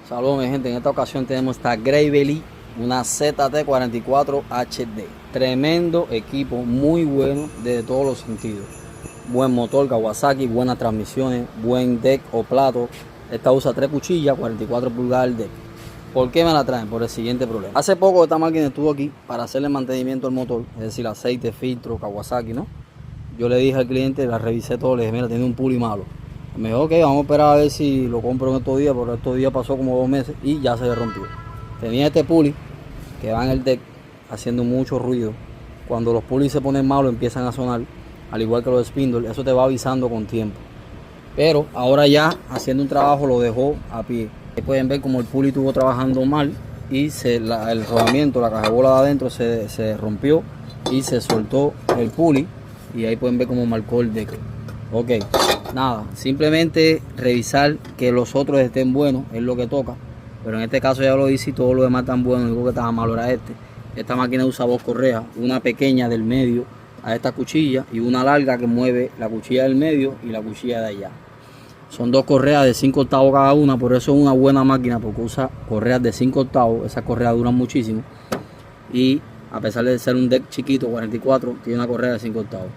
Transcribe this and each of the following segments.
Saludos mi gente, en esta ocasión tenemos esta Gravely, una ZT44 HD. Tremendo equipo, muy bueno desde todos los sentidos. Buen motor Kawasaki, buenas transmisiones, buen deck o plato. Esta usa 3 cuchillas, 44 pulgadas el deck. ¿Por qué me la traen? Por el siguiente problema. Hace poco esta máquina estuvo aquí para hacerle mantenimiento al motor, es decir, aceite, filtro, Kawasaki, ¿no? Yo le dije al cliente, la revisé todo, le dije, mira, tiene un puli malo. Me dijo, ok, vamos a esperar a ver si lo compro en estos días, porque estos días pasó como 2 meses y ya se le rompió. Tenía este puli que va en el deck haciendo mucho ruido. Cuando los pulis se ponen malos empiezan a sonar, al igual que los spindle, eso te va avisando con tiempo. Pero ahora ya haciendo un trabajo lo dejó a pie. Ahí pueden ver como el puli estuvo trabajando mal y el rodamiento, la cajabola de adentro se rompió y se soltó el puli. Y ahí pueden ver cómo marcó el deck. Ok, nada, simplemente revisar que los otros estén buenos, es lo que toca. Pero en este caso ya lo hice y todo lo demás están buenos, lo único que estaba malo era este. Esta máquina usa 2 correas, una pequeña del medio a esta cuchilla y una larga que mueve la cuchilla del medio y la cuchilla de allá. Son 2 correas de 5 octavos cada una, por eso es una buena máquina, porque usa correas de 5 octavos, esas correas duran muchísimo. Y a pesar de ser un deck chiquito, 44, tiene una correa de 5 octavos.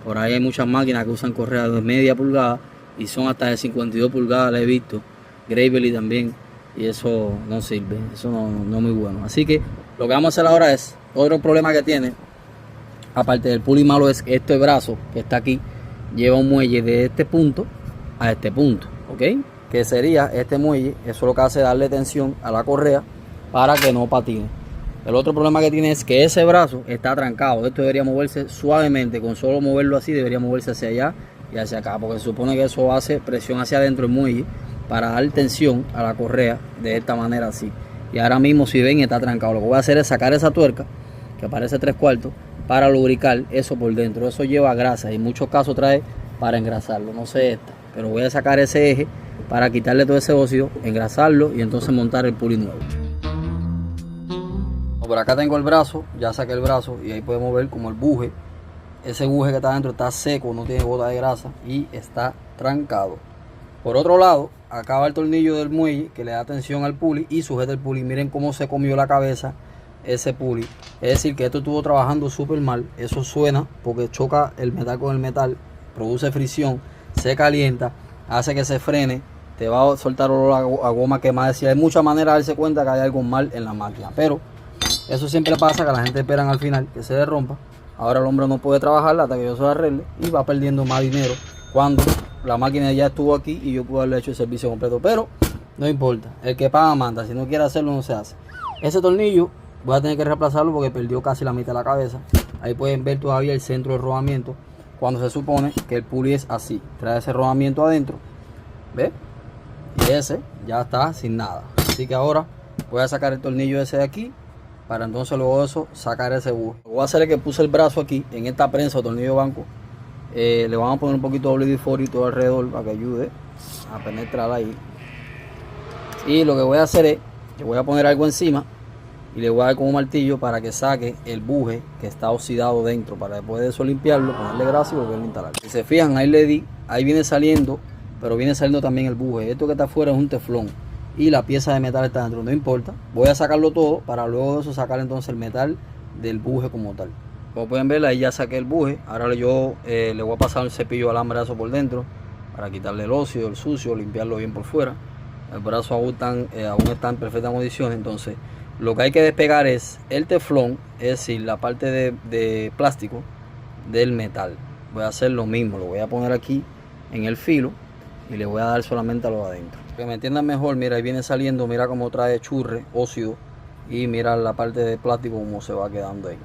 Por ahí hay muchas máquinas que usan correas de media pulgada y son hasta de 52 pulgadas, la he visto. Gravely también, y eso no sirve, eso no es muy bueno. Así que lo que vamos a hacer ahora es, otro problema que tiene, aparte del puli malo, es que este brazo que está aquí lleva un muelle de este punto a este punto, ¿ok? Que sería este muelle, eso lo que hace es darle tensión a la correa para que no patine. El otro problema que tiene es que ese brazo está trancado. Esto debería moverse suavemente. Con solo moverlo así debería moverse hacia allá y hacia acá, porque se supone que eso hace presión hacia adentro del muelle para dar tensión a la correa de esta manera así. Y ahora mismo, si ven, está trancado. Lo que voy a hacer es sacar esa tuerca que parece 3/4 para lubricar eso por dentro. Eso lleva grasa y en muchos casos trae para engrasarlo. No sé esta, pero voy a sacar ese eje para quitarle todo ese óxido, engrasarlo y entonces montar el puli nuevo. Por acá tengo el brazo, ya saqué el brazo y ahí podemos ver como el buje, ese buje que está adentro está seco, no tiene gota de grasa y está trancado. Por otro lado, acá va el tornillo del muelle que le da tensión al puli y sujeta el puli. Miren cómo se comió la cabeza ese puli. Es decir, que esto estuvo trabajando súper mal. Eso suena porque choca el metal con el metal, produce fricción, se calienta, hace que se frene, te va a soltar olor a goma quemada. Es decir, hay muchas maneras de darse cuenta que hay algo mal en la máquina, pero eso siempre pasa, que la gente espera al final que se le rompa. Ahora el hombre no puede trabajar hasta que yo se lo arregle y va perdiendo más dinero cuando la máquina ya estuvo aquí y yo pude haberle hecho el servicio completo. Pero no importa, el que paga manda, si no quiere hacerlo no se hace. Ese tornillo voy a tener que reemplazarlo porque perdió casi la mitad de la cabeza. Ahí pueden ver todavía el centro del rodamiento cuando se supone que el puli es así. Trae ese rodamiento adentro, ¿ves? Y ese ya está sin nada. Así que ahora voy a sacar el tornillo ese de aquí para entonces luego de eso sacar ese buje. Lo que voy a hacer es que puse el brazo aquí en esta prensa o tornillo banco. Le vamos a poner un poquito de WD-40 todo alrededor para que ayude a penetrar ahí. Y lo que voy a hacer es que voy a poner algo encima y le voy a dar con un martillo para que saque el buje que está oxidado dentro, para después de eso limpiarlo, ponerle grasa y volverlo a instalar. Si se fijan, ahí le di, ahí viene saliendo, pero viene saliendo también el buje. Esto que está afuera es un teflón y la pieza de metal está dentro, no importa. Voy a sacarlo todo para luego de eso sacar entonces el metal del buje como tal. Como pueden ver, ahí ya saqué el buje. Ahora yo le voy a pasar el cepillo de alambre por dentro para quitarle el óxido, el sucio, limpiarlo bien por fuera. El brazo aún está en perfectas condiciones. Entonces lo que hay que despegar es el teflón, es decir, la parte de plástico del metal. Voy a hacer lo mismo, lo voy a poner aquí en el filo y le voy a dar solamente a lo de adentro. Que me entiendan mejor, mira, ahí viene saliendo, mira cómo trae churre, óxido, y mira la parte de plástico como se va quedando ahí.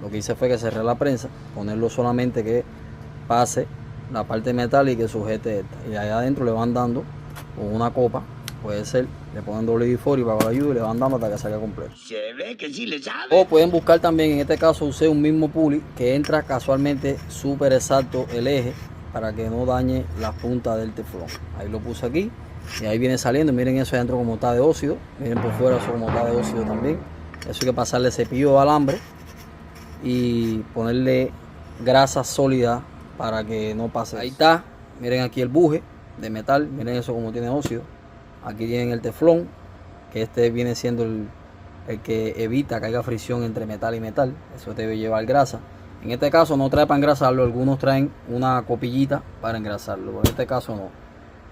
Lo que hice fue que cerré la prensa, ponerlo solamente que pase la parte de metal y que sujete esta. Y ahí adentro le van dando con una copa, puede ser, le ponen WD-40 para que lo ayude y le van dando hasta que salga completo. Se ve que sí le sabe. O pueden buscar también, en este caso usé un mismo puli que entra casualmente súper exacto el eje para que no dañe las puntas del teflón. Ahí lo puse aquí. Y ahí viene saliendo, miren eso adentro como está de óxido, miren por fuera eso como está de óxido también. Eso hay que pasarle cepillo de alambre y ponerle grasa sólida para que no pase. Ahí está, miren aquí el buje de metal, miren eso como tiene óxido. Aquí tienen el teflón que este viene siendo el que evita que haya fricción entre metal y metal. Eso debe llevar grasa. En este caso no trae para engrasarlo, algunos traen una copillita para engrasarlo, pero en este caso no.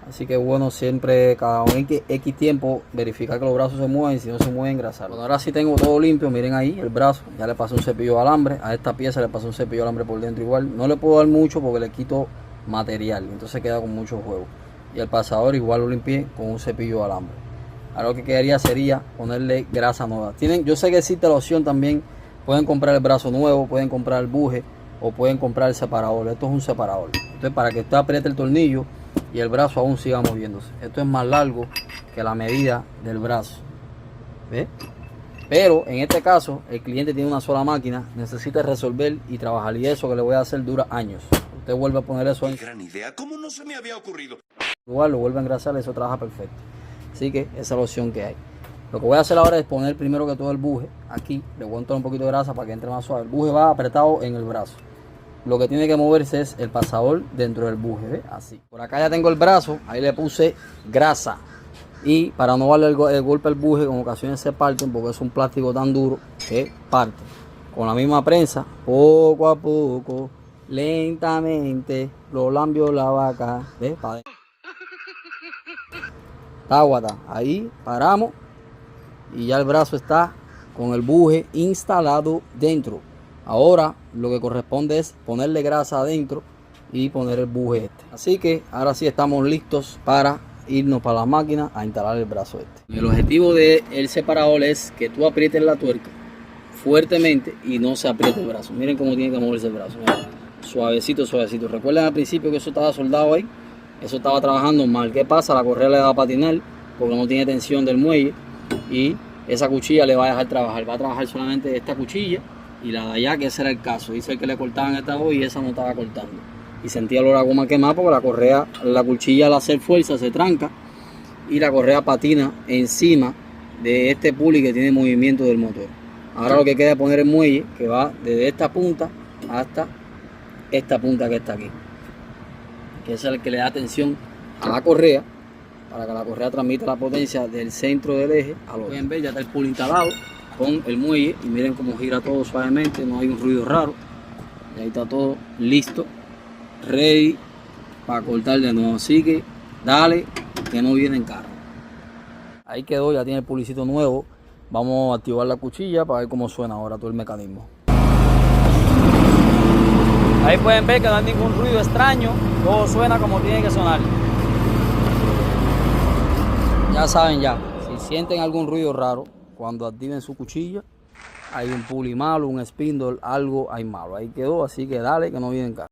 Así que bueno, siempre cada X tiempo verificar que los brazos se mueven, y si no se mueven, engrasarlo. Bueno, ahora sí tengo todo limpio, miren ahí el brazo, ya le pasé un cepillo de alambre, a esta pieza le pasé un cepillo de alambre por dentro igual. No le puedo dar mucho porque le quito material, entonces queda con mucho juego. Y el pasador igual lo limpié con un cepillo de alambre. Ahora lo que quedaría sería ponerle grasa nueva. Yo sé que existe la opción también, pueden comprar el brazo nuevo, pueden comprar el buje o pueden comprar el separador. Esto es un separador. Entonces para que usted apriete el tornillo y el brazo aún siga moviéndose. Esto es más largo que la medida del brazo. ¿Ve? Pero en este caso el cliente tiene una sola máquina, necesita resolver y trabajar, y eso que le voy a hacer dura años. Usted vuelve a poner eso ahí. Gran idea, ¿cómo no se me había ocurrido? Igual lo vuelve a engrasar, eso trabaja perfecto. Así que esa es la opción que hay. Lo que voy a hacer ahora es poner primero que todo el buje aquí. Le voy a entrar un poquito de grasa para que entre más suave. El buje va apretado en el brazo. Lo que tiene que moverse es el pasador dentro del buje, ¿ve? Así. Por acá ya tengo el brazo, ahí le puse grasa. Y para no darle el golpe al buje, en ocasiones se parten porque es un plástico tan duro que parte. Con la misma prensa, poco a poco, lentamente, lo lambió la vaca. ¿Ve? Táguata, ahí paramos y ya el brazo está con el buje instalado dentro. Ahora lo que corresponde es ponerle grasa adentro y poner el buje este. Así que ahora sí estamos listos para irnos para la máquina a instalar el brazo este. El objetivo del separador es que tú aprietes la tuerca fuertemente y no se apriete el brazo. Miren cómo tiene que moverse el brazo. Miren, suavecito, suavecito. Recuerden al principio que eso estaba soldado ahí. Eso estaba trabajando mal. ¿Qué pasa? La correa le va a patinar porque no tiene tensión del muelle y esa cuchilla le va a dejar trabajar. Va a trabajar solamente esta cuchilla y la de allá, que ese era el caso. Dice que le cortaban esta hoja y esa no estaba cortando. Y sentía el olor a goma quemada porque la correa, la cuchilla al hacer fuerza se tranca y la correa patina encima de este puli que tiene movimiento del motor. Ahora lo que queda es poner el muelle que va desde esta punta hasta esta punta que está aquí, que es el que le da tensión a la correa para que la correa transmita la potencia del centro del eje a lo. Pueden ver, ya está el pool instalado con el muelle y miren cómo gira todo suavemente, no hay un ruido raro. Y ahí está todo listo, ready para cortar de nuevo. Así que dale, que no viene en carro. Ahí quedó, ya tiene el pulicito nuevo. Vamos a activar la cuchilla para ver cómo suena ahora todo el mecanismo. Ahí pueden ver que no hay ningún ruido extraño, todo suena como tiene que sonar. Ya saben ya, si sienten algún ruido raro, cuando activen su cuchilla, hay un puli malo, un spindle, algo hay malo. Ahí quedó, así que dale que no viene en casa.